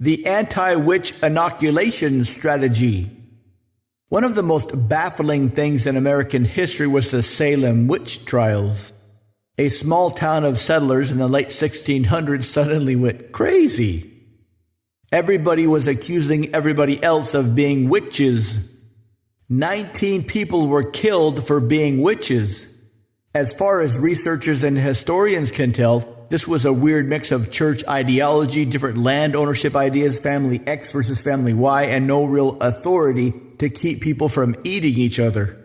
The anti-witch inoculation strategy. One of the most baffling things in American history was the Salem Witch Trials. A small town of settlers in the late 1600s suddenly went crazy. Everybody was accusing everybody else of being witches. 19 people were killed for being witches. As far as researchers and historians can tell, this was a weird mix of church ideology, different land ownership ideas, family X versus family Y, and no real authority to keep people from eating each other.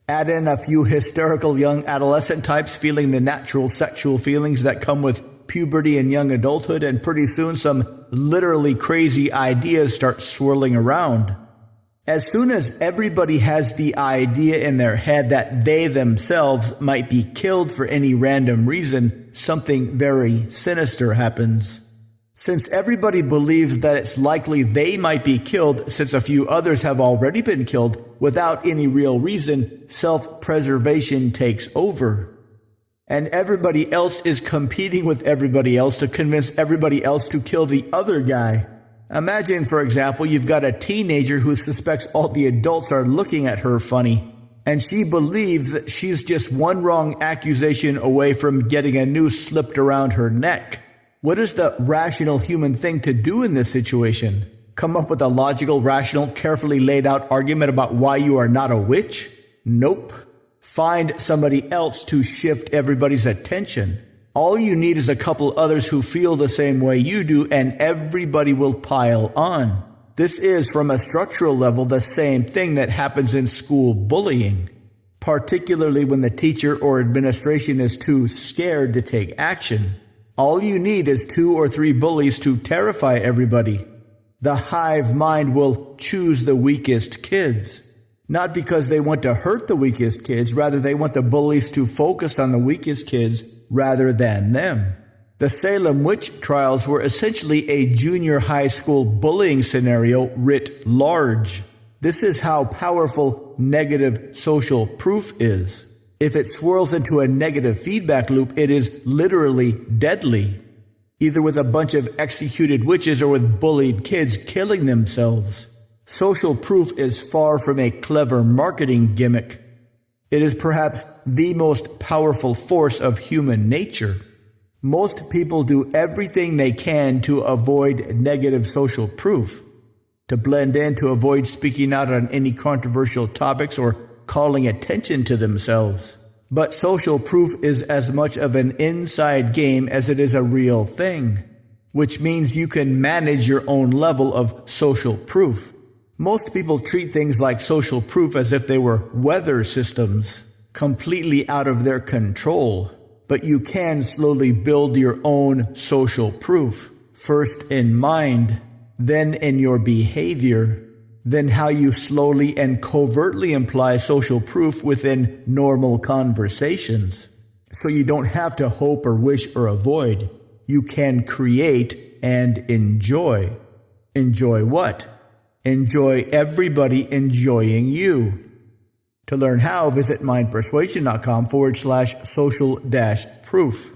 Add in a few hysterical young adolescent types feeling the natural sexual feelings that come with puberty and young adulthood, and pretty soon some literally crazy ideas start swirling around. As soon as everybody has the idea in their head that they themselves might be killed for any random reason, something very sinister happens. Since everybody believes that it's likely they might be killed since a few others have already been killed without any real reason, self-preservation takes over. And everybody else is competing with everybody else to convince everybody else to kill the other guy. Imagine, for example, you've got a teenager who suspects all the adults are looking at her funny, and she believes that she's just one wrong accusation away from getting a noose slipped around her neck. What is the rational human thing to do in this situation? Come up with a logical, rational, carefully laid out argument about why you are not a witch? Nope. Find somebody else to shift everybody's attention. All you need is a couple others who feel the same way you do, and everybody will pile on. This is, from a structural level, the same thing that happens in school bullying, particularly when the teacher or administration is too scared to take action. All you need is 2 or 3 bullies to terrify everybody. The hive mind will choose the weakest kids. Not because they want to hurt the weakest kids, rather they want the bullies to focus on the weakest kids rather than them. The Salem Witch Trials were essentially a junior high school bullying scenario writ large. This is how powerful negative social proof is. If it swirls into a negative feedback loop, it is literally deadly, either with a bunch of executed witches or with bullied kids killing themselves. Social proof is far from a clever marketing gimmick. It is perhaps the most powerful force of human nature. Most people do everything they can to avoid negative social proof, to blend in, to avoid speaking out on any controversial topics or calling attention to themselves. But social proof is as much of an inside game as it is a real thing, which means you can manage your own level of social proof. Most people treat things like social proof as if they were weather systems, completely out of their control. But you can slowly build your own social proof, first in mind, then in your behavior, then how you slowly and covertly imply social proof within normal conversations. So you don't have to hope or wish or avoid. You can create and enjoy. Enjoy what? Enjoy everybody enjoying you. To learn how, visit mindpersuasion.com/social-proof.